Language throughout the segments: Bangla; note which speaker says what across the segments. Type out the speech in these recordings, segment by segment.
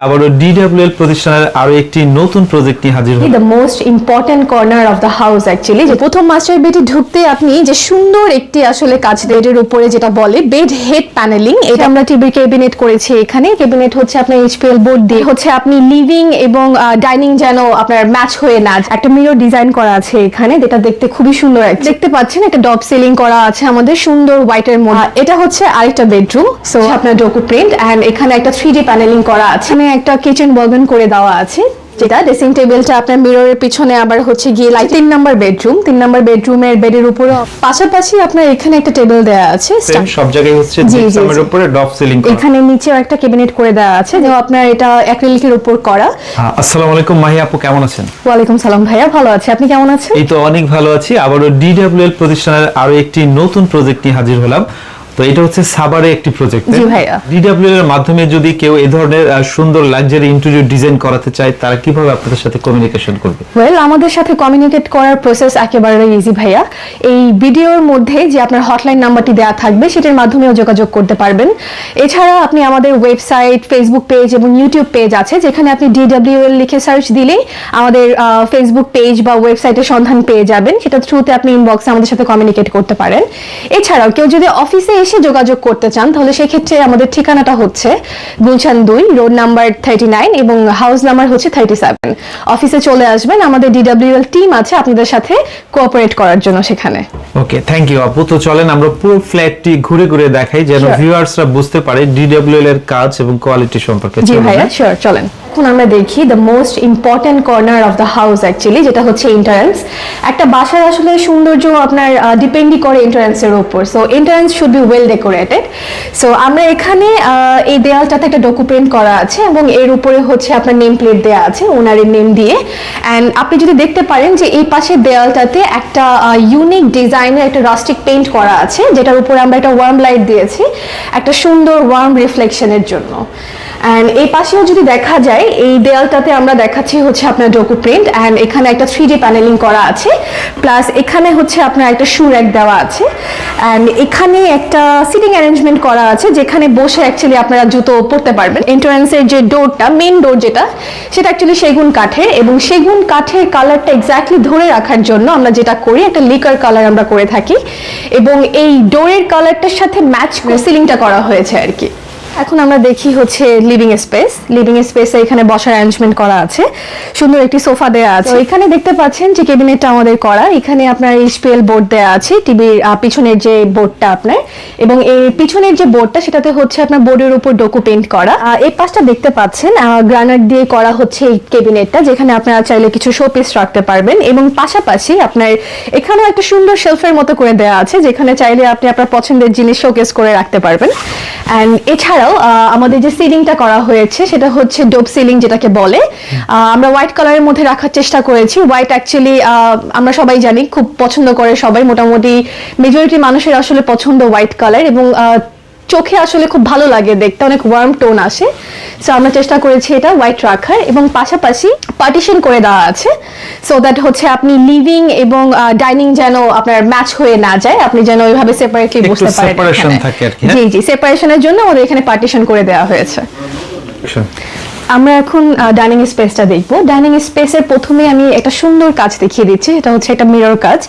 Speaker 1: আবারও ডিডব্লিউএল প্রতিষ্ঠানের আরো একটি নতুন প্রজেক্ট নিয়ে হাজির হলাম।
Speaker 2: The most important corner of the house actually যে প্রথম মাস্টার বেডে ঢুকতে আপনি যে সুন্দর একটি আসলে কাচ বেডের উপরে যেটা বলে বেড হেড প্যানেলিং, এটা আমরা টিভি ক্যাবিনেট করেছি। এখানে ক্যাবিনেট হচ্ছে আপনার এইচপিএল বোর্ড দিয়ে হচ্ছে আপনি লিভিং এবং ডাইনিং যেন আপনার ম্যাচ হয়ে না। একটা মিরর ডিজাইন করা আছে এখানে, যেটা দেখতে খুবই সুন্দর। দেখতে পাচ্ছেন একটা ডপ সিলিং করা আছে আমাদের সুন্দর হোয়াইটের মধ্যে। এটা হচ্ছে আরেকটা বেডরুম, সো আপনার ডোকু প্রিন্ট এন্ড এখানে একটা 3D প্যানেলিং করা আছে। একটা কিচেন বলবেন করে দেওয়া আছে, যেটা ড্রেসিং টেবিলটা আপনার মিররের পিছনে আবার হচ্ছে গিয়ে লাইট। 3 নাম্বার বেডরুম, 3 নাম্বার বেডরুমের বেডের উপরে পাশাপাশি আপনার এখানে একটা টেবিল দেওয়া আছে।
Speaker 1: সব জায়গায় হচ্ছে জিপসামের উপরে ডপ সিলিং করা।
Speaker 2: এখানে নিচেও একটা ক্যাবিনেট করে দেওয়া আছে, যেটা আপনার এটা অ্যাক্রিলিকের উপর করা।
Speaker 1: আসসালামু আলাইকুম মাহি আপু, কেমন আছেন?
Speaker 2: ওয়ালাইকুম সালাম ভাইয়া, ভালো আছি, আপনি কেমন আছেন?
Speaker 1: এই তো অনেক ভালো আছি। আবারও ডিডব্লিউএল প্রতিষ্ঠানের আরো একটি নতুন প্রজেক্ট নিয়ে হাজির হলাম। তো এটা হচ্ছে সাভারে একটি প্রজেক্ট।
Speaker 2: জি ভাইয়া।
Speaker 1: ডিডব্লিউএল এর মাধ্যমে যদি কেউ এই ধরনের সুন্দর লাক্সারি ইন্টেরিয়র ডিজাইন করাতে চায়, তারা কিভাবে আপনাদের সাথে কমিউনিকেশন করবে?
Speaker 2: ওয়েল, আমাদের সাথে কমিউনিকেট করার প্রসেস একেবারে ইজি ভাইয়া। এই ভিডিওর মধ্যে যে আপনার হটলাইন নাম্বারটি দেওয়া থাকবে সেটার মাধ্যমেও যোগাযোগ করতে পারবেন। এছাড়া আপনি আমাদের ওয়েবসাইট, ফেসবুক পেজ এবং ইউটিউব পেজ আছে, যেখানে আপনি ডিডব্লিউএল লিখে সার্চ দিলেই আমাদের ফেসবুক পেজ বা ওয়েবসাইটের সন্ধান পেয়ে যাবেন। সেটা থ্রুতে আপনি ইনবক্সে আমাদের সাথে কমিউনিকেট করতে পারেন। এছাড়াও কেউ যদি অফিসে এসে যোগাযোগ করতে চান, তাহলে সেই ক্ষেত্রে আমাদের ঠিকানাটা হচ্ছে গুলশান 2, রোড নাম্বার 39 এবং হাউস নাম্বার হচ্ছে 37। অফিসে চলে আসবেন, আমাদের ডিডব্লিউএল টিম আছে আপনাদের সাথে কোঅপারেট করার জন্য সেখানে।
Speaker 1: ওকে, থ্যাংক ইউ আপু। তো চলেন আমরা পুরো ফ্ল্যাটটি ঘুরে ঘুরে দেখাই, যেন ভিউয়ার্সরা বুঝতে পারে ডিডব্লিউএল এর কাজ এবং কোয়ালিটি সম্পর্কে।
Speaker 2: জি ভাইয়া, শিওর, চলেন। এখন আমরা দেখি the most important corner of the house actually, যেটা হচ্ছে এন্ট্রান্স। একটা বাসার আসলে সৌন্দর্য আপনার ডিপেন্ডই করে এন্ট্রান্সের উপর। So entrance should be well decorated. So আমরা এখানে এই দেয়ালটাতে একটা ডকুমেন্ট করা আছে এবং এর উপরে হচ্ছে আপনার নেম প্লেট দেওয়া আছে ওনারের নেম দিয়ে। অ্যান্ড আপনি যদি দেখতে পারেন যে এই পাশের দেয়ালটাতে একটা ইউনিক ডিজাইনের একটা রাস্টিক পেইন্ট করা আছে, যেটার উপরে আমরা একটা ওয়ার্ম লাইট দিয়েছি একটা সুন্দর ওয়ার্ম রিফ্লেকশনের জন্য। অ্যান্ড এই পাশেও যদি দেখা যায়, এই দেয়ালটাতে আমরা দেখাচ্ছি হচ্ছে আপনার ডোকু প্রিন্ট অ্যান্ড এখানে একটা 3D প্যানেলিং করা আছে, প্লাস এখানে হচ্ছে আপনার একটা শু র্যাক দেওয়া আছে। অ্যান্ড এখানে একটা সিটিং অ্যারেঞ্জমেন্ট করা আছে, যেখানে বসে অ্যাকচুয়ালি আপনারা জুতো পরতে পারবেন। এন্ট্রান্সের যে ডোরটা, মেইন ডোর যেটা, সেটা অ্যাকচুয়ালি সেগুন কাঠের, এবং সেগুন কাঠের কালারটা এক্স্যাক্টলি ধরে রাখার জন্য আমরা যেটা করি, একটা লিকার কালার আমরা করে থাকি, এবং এই ডোরের কালারটার সাথে ম্যাচ করে সিলিংটা করা হয়েছে আর কি। এখন আমরা দেখি হচ্ছে লিভিং স্পেস। লিভিং স্পেসে এখানে বসার অ্যারেঞ্জমেন্ট করা আছে, সুন্দর একটি সোফা দেওয়া আছে। এখানে দেখতে পাচ্ছেন যে ক্যাবিনেটটা আমাদের করা, এখানে আপনার এইচপিএল বোর্ড দেওয়া আছে, টিভির পিছনের যে বোর্ডটা আপনার, এবং এই পিছনের যে বোর্ডটা সেটাতে হচ্ছে আপনার বোর্ডের উপর ডোকু পেইন্ট করা। এই পাশটা দেখতে পাচ্ছেন গ্রানাইট দিয়ে করা হচ্ছে এই ক্যাবিনেটটা, যেখানে আপনারা চাইলে কিছু শোপিস রাখতে পারবেন। এবং পাশাপাশি আপনার এখানেও একটা সুন্দর শেলফের মতো করে দেওয়া আছে, যেখানে চাইলে আপনি আপনার পছন্দের জিনিস শোকেস করে রাখতে পারবেন। অ্যান্ড এছাড়াও আমাদের যে সিলিংটা করা হয়েছে সেটা হচ্ছে ডোপ সিলিং যেটাকে বলে। আমরা হোয়াইট কালারের মধ্যে রাখার চেষ্টা করেছি। হোয়াইট অ্যাকচুয়ালি আমরা সবাই জানি খুব পছন্দ করে সবাই, মোটামুটি মেজরিটি মানুষের আসলে পছন্দ হোয়াইট কালার, এবং চোখে আসলে খুব ভালো লাগে দেখতে, অনেক ওয়ার্ম টোন আসে। সো আমরা চেষ্টা করেছি এটা হোয়াইট রাখার, এবং পাশাপাশি পার্টিশন করে দেওয়া আছে, সো দ্যাট হচ্ছে আপনি লিভিং এবং ডাইনিং যেন আপনার ম্যাচ হয়ে না যায়, আপনি যেন ওইভাবে সেপারেটলি বসতে পারেন। জি জি, সেপারেশনের জন্য আমাদের এখানে পার্টিশন করে দেওয়া হয়েছে। আমরা এখন ডাইনিং স্পেসটা দেখবো। ডাইনিং স্পেসের প্রথমে আমি একটা সুন্দর কাজ দেখিয়ে দিচ্ছি, এটা হচ্ছে একটা মিরর কাজ।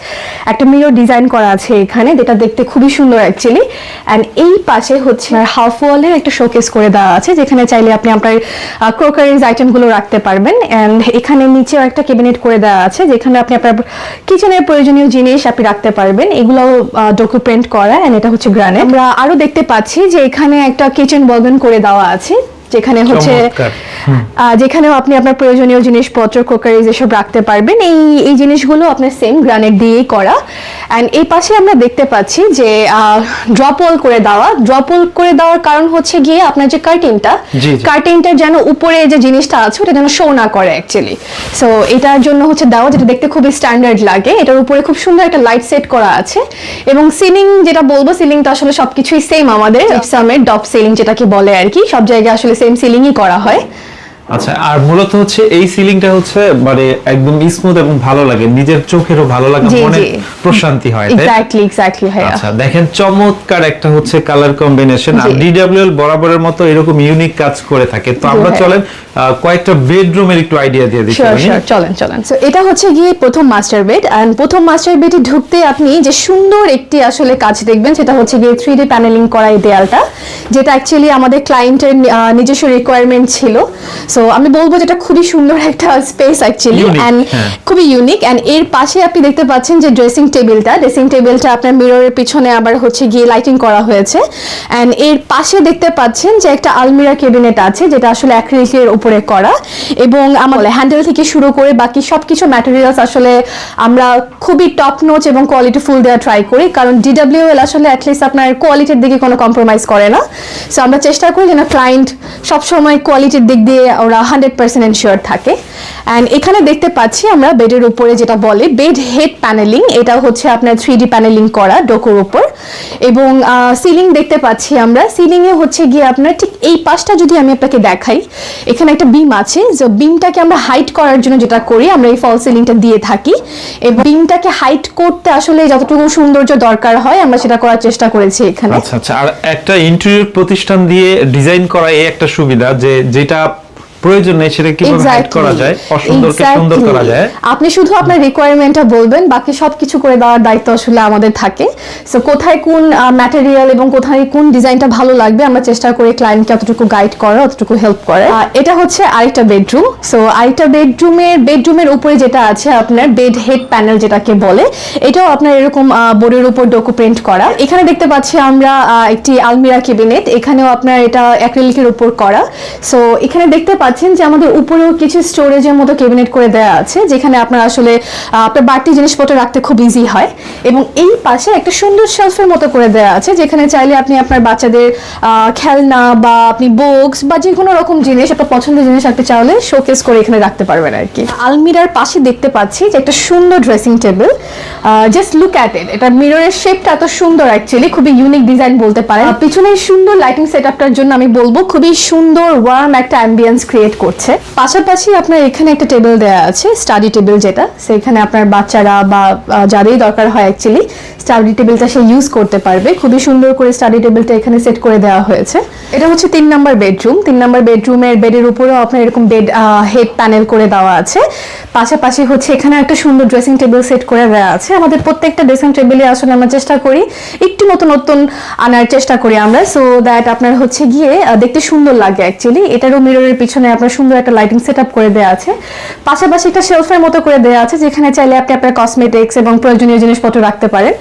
Speaker 2: একটা মিরর ডিজাইন করা আছে এখানে, যেটা দেখতে খুবই সুন্দর অ্যাকচুয়ালি। অ্যান্ড এই পাশে হচ্ছে হাফ ওয়ালের একটা শোকেস করে দেওয়া আছে, যেখানে চাইলে আপনি আপনার ক্রোকারিজ আইটেমগুলো রাখতে পারবেন। অ্যান্ড এখানে নিচেও একটা ক্যাবিনেট করে দেওয়া আছে, যেখানে আপনি আপনার কিচেনের প্রয়োজনীয় জিনিস আপনি রাখতে পারবেন। এগুলো ডোকু প্রিন্ট করা, অ্যান্ড এটা হচ্ছে গ্রানাইট। আমরা আরো দেখতে পাচ্ছি যে এখানে একটা কিচেন বলবেন করে দেওয়া আছে, যেখানে হচ্ছে যেখানেও আপনি আপনার প্রয়োজনীয় জিনিসপত্র, ক্রোকারিজ এসব রাখতে পারবেন। এই জিনিসগুলো আপনার সেম গ্রানাইট দিয়েই করা। অ্যান্ড এই পাশে আমরা দেখতে পাচ্ছি যে ড্রপ ওয়াল করে দেওয়া। ড্রপ ওয়াল করে দেওয়ার কারণ হচ্ছে গিয়ে আপনার যে কার্টেনটার যেন উপরে যে জিনিসটা আছে ওটা যেন শো না করে অ্যাকচুয়ালি। সো এটার জন্য হচ্ছে দেওয়া, যেটা দেখতে খুবই স্ট্যান্ডার্ড লাগে। এটার উপরে খুব সুন্দর একটা লাইট সেট করা আছে, এবং সিলিং যেটা বলবো, সিলিংটা আসলে সবকিছুই সেম আমাদের জিপসামের ডপ সিলিং যেটাকে বলে আর কি। সব জায়গায় আসলে সেম সিলিংই করা হয়।
Speaker 1: আচ্ছা, আর মূলত হচ্ছে এই সিলিংটা হচ্ছে মানে একদম স্মুথ এবং ভালো লাগে, নিজের চোখেরও ভালো লাগে,
Speaker 2: জি,
Speaker 1: মনে
Speaker 2: জি।
Speaker 1: প্রশান্তি হয়, তাই?
Speaker 2: এক্স্যাক্টলি ভাইয়া।
Speaker 1: আচ্ছা, দেখেন চমৎকার একটা হচ্ছে কালার কম্বিনেশন। আর
Speaker 2: জি।
Speaker 1: ডিডব্লিউএল বরাবরের মতো এরকম ইউনিক কাজ করে থাকে। তো
Speaker 2: জি
Speaker 1: আমরা
Speaker 2: ভাইয়া।
Speaker 1: চলেন কয়েকটা বেডরুমের একটু আইডিয়া দিয়ে দিই।
Speaker 2: শিওর চলেন। সো এটা হচ্ছে গিয়ে প্রথম মাস্টার বেড, এন্ড প্রথম মাস্টার বেডে ঢুকতে আপনি যে সুন্দর একটি আসলে কাজ দেখবেন সেটা হচ্ছে গিয়ে 3D প্যানেলিং করা এই দেয়ালটা, যেটা অ্যাকচুয়ালি আমাদের ক্লায়েন্টের নিজস্ব রিকোয়ারমেন্ট ছিল। সো আমি বলবো যেটা খুবই সুন্দর একটা স্পেস অ্যাকচুয়ালি,
Speaker 1: Unique,
Speaker 2: এন্ড
Speaker 1: হ্যাঁ।
Speaker 2: খুবই ইউনিক। এন্ড এর পাশে আপনি দেখতে পাচ্ছেন যে ড্রেসিং টেবিলটা আপনার মিররের পিছনে আবার হচ্ছে গিয়ে লাইটিং করা হয়েছে। এন্ড এর পাশে দেখতে পাচ্ছেন যে একটা আলমিরা ক্যাবিনেট আছে, যেটা আসলে অ্যাক্রিলিকের উপরে করা, এবং আমাদের হ্যান্ডেল থেকে শুরু করে বাকি সবকিছু ম্যাটেরিয়ালস আসলে আমরা খুবই টপ নোচ এবং কোয়ালিটি ফুল দেওয়া ট্রাই করি, কারণ ডিডব্লিউএল আসলে অ্যাটলিস্ট আপনার কোয়ালিটির দিকে কোনো কম্প্রোমাইজ করে না। সো আমরা চেষ্টা করি যেন ক্লায়েন্ট সবসময় কোয়ালিটির দিক দিয়ে ওরা 100% এনশিওর থাকে। অ্যান্ড এখানে দেখতে পাচ্ছি আমরা বেডের উপরে যেটা বলে বেড হেড প্যানেলিং, এটা হচ্ছে আপনার 3D প্যানেলিং করা ডোকোর উপর, এবং সিলিং দেখতে পাচ্ছি আমরা। সিলিংয়ে হচ্ছে গিয়ে আপনার ঠিক এই পাশটা যদি আমি আপনাকে দেখাই, এখানে একটা বিম আছে, যে বিমটাকে আমরা হাইট করার জন্য যেটা করি আমরা এই ফল সিলিংটা দিয়ে থাকি, এবং বিমটাকে হাইট করতে আসলে যতটুকু সৌন্দর্য দরকার হয় আমরা সেটা করার চেষ্টা করেছি এখানে।
Speaker 1: আচ্ছা, আর একটা ইন্টেরিয়র প্রতিষ্ঠান দিয়ে ডিজাইন করা এই একটা সুবিধা, যে যেটা প্রয়োজন নেই সেটা কিভাবে হাইড করা যায়, অসুন্দরকে সুন্দর করা যায়।
Speaker 2: আপনি শুধু আপনার রিকোয়ারমেন্টটা বলবেন, বাকি সবকিছু করে দেওয়ার দায়িত্ব আসলে আমাদের থাকে। সো কোথায় কোন ম্যাটেরিয়াল এবং কোথায় কোন ডিজাইনটা ভালো লাগবে আমরা চেষ্টা করি ক্লায়েন্টকে অতটুকু গাইড করা, অতটুকু হেল্প করে। এটা হচ্ছে আরেকটা বেডরুম। সো আরেকটা বেডরুমের উপরে যেটা আছে আপনার বেড হেড প্যানেল যেটাকে বলে, এটাও আপনার এরকম বোর্ডের উপর ডোকো প্রিন্ট করা। এখানে দেখতে পাচ্ছি আমরা একটি আলমিরা ক্যাবিনেট, এখানেও আপনার এটা অ্যাক্রিলিকের উপর করা। সো এখানে দেখতে পাচ্ছেন যে আমাদের উপরেও কিছু স্টোরেজের মতো ক্যাবিনেট করে দেওয়া আছে, যেখানে আপনার আসলে আপনার বাড়তি জিনিসপত্র রাখতে খুব ইজি হয়। এবং এই পাশে একটা সুন্দর শেলফের মতো করে দেওয়া আছে, যেখানে চাইলে আপনি আপনার বাচ্চাদের খেলনা বা আপনি বুকস বা যে কোনো রকম জিনিস, আপনার পছন্দের জিনিস আপনি চাইলে শোকেস করে এখানে রাখতে পারবেন আর কি। আলমিরার পাশে দেখতে পাচ্ছি যে একটা সুন্দর dressing table. Just look at it, এটা মিররের শেপটা এত সুন্দর, অ্যাকচুয়ালি খুবই ইউনিক ডিজাইন বলতে পারেন। পিছনে সুন্দর লাইটিং সেটআপটার জন্য আমি বলবো খুবই সুন্দর ওয়ার্ম একটা অ্যাম্বিয়েন্স ক্রিয়েট করছে। পাশাপাশি আপনার এখানে একটা টেবিল দেওয়া আছে, স্টাডি টেবিল, যেটা সেখানে আপনার বাচ্চারা বা যাদেরই দরকার হয় অ্যাকচুয়ালি স্টাডি টেবিলটা সে ইউজ করতে পারবে। খুবই সুন্দর করে স্টাডি টেবিলটা এখানে সেট করে দেওয়া হয়েছে। এটা হচ্ছে 3 নম্বর বেডরুম। 3 নম্বর বেডরুমের বেডের উপরেও আপনার এরকম বেড হেড প্যানেল করে দেওয়া আছে। পাশাপাশি হচ্ছে এখানে একটা সুন্দর ড্রেসিং টেবিল সেট করে দেওয়া আছে। আমাদের প্রত্যেকটা ড্রেসিং টেবিলে আসলে আমরা চেষ্টা করি একটু নতুন আনার চেষ্টা করি আমরা, সো দ্যাট আপনার হচ্ছে গিয়ে দেখতে সুন্দর লাগে অ্যাকচুয়ালি। এটারও মিররের পিছনে আপনার সুন্দর একটা লাইটিং সেটআপ করে দেওয়া আছে। পাশাপাশি একটা শেলফের মতো করে দেওয়া আছে, যেখানে চাইলে আপনি আপনার কসমেটিক্স এবং প্রয়োজনীয় জিনিসপত্র রাখতে পারেন।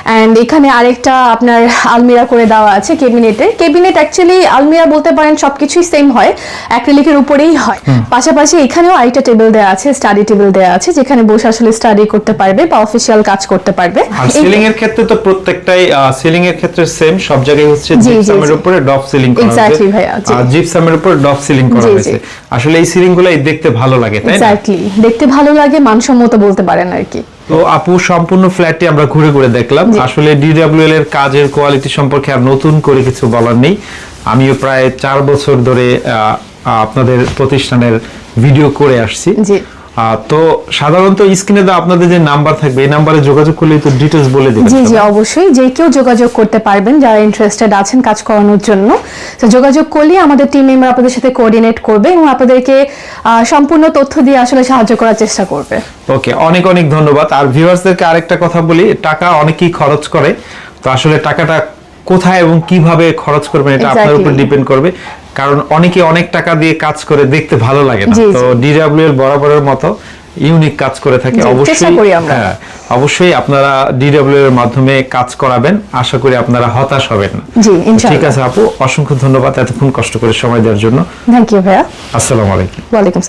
Speaker 2: অ্যান্ড এখানে আরেকটা আপনার আলমিরা করে দেওয়া আছে কেবিনেট অ্যাকচুয়ালি আলমিরা বলতে পারেন সবকিছুই সেম হয়, অ্যাক্রিলিকের উপরেই হয়। পাশাপাশি এখানেও আরেকটা টেবিল দেওয়া আছে, স্টাডি টেবিল দেওয়া আছে, যেখানে বসে আসলে স্টাডি করতে পারবে বা অফিসিয়াল কাজ করতে পারবে।
Speaker 1: আর সিলিং এর ক্ষেত্রে তো প্রত্যেকটাই সিলিং এর ক্ষেত্রে সেম, সব জায়গায় হচ্ছে জিপসামের উপরে ডপ সিলিং করা হয়েছে।
Speaker 2: এক্স্যাক্টলি ভাইয়া,
Speaker 1: আর জিপসামের উপরে ডপ সিলিং করা হয়েছে। আসলে এই সিলিং গুলাই দেখতে ভালো লাগে, তাই না?
Speaker 2: এক্স্যাক্টলি, দেখতে ভালো লাগে, মানসম্মত বলতে পারেন আর কি।
Speaker 1: তো আপু, সম্পূর্ণ ফ্ল্যাটটি আমরা ঘুরে দেখলাম। আসলে ডিডব্লিউএল এর কাজের কোয়ালিটি সম্পর্কে আর নতুন করে কিছু বলার নেই। আমিও প্রায় 4 বছর ধরে আপনাদের প্রতিষ্ঠানের ভিডিও করে আসছি। তো সাধারণত স্ক্রিনে তো আপনাদের যে নাম্বার থাকবে, এই নাম্বারে যোগাযোগ করলে তো ডিটেইলস বলে দিবেন।
Speaker 2: জি অবশ্যই, যে কেউ যোগাযোগ করতে পারবেন যারা ইন্টারেস্টেড আছেন কাজ করানোর জন্য। তো যোগাযোগ করলে আমাদের টিম মেম্বার আপনাদের সাথে কোঅর্ডিনেট করবে এবং আপনাদেরকে সম্পূর্ণ তথ্য দিয়ে আসলে সাহায্য করার চেষ্টা করবে।
Speaker 1: ওকে, অনেক ধন্যবাদ। আর ভিউয়ার্সদেরকে আরেকটা কথা বলি, টাকা অনেকেই খরচ করে, তো আসলে টাকাটা কোথায় এবং কিভাবে খরচ করবেন এটা আপনার উপর ডিপেন্ড করবে, কারণ অনেকে অনেক টাকা দিয়ে কাজ করে দেখতে ভালো লাগে না। তো ডিডব্লিউএল বরাবরের মতো ইউনিক কাজ করে থাকে। অবশ্যই আপনারা ডিডব্লিউএল এর মাধ্যমে কাজ করাবেন, আশা করি আপনারা হতাশ হবেন না। ঠিক আছে আপু, অসংখ্য ধন্যবাদ এতক্ষণ কষ্ট করে সময় দেওয়ার জন্য।
Speaker 2: থ্যাংক ইউ ভাইয়া।
Speaker 1: আসসালামু আলাইকুম।
Speaker 2: ওয়ালাইকুম।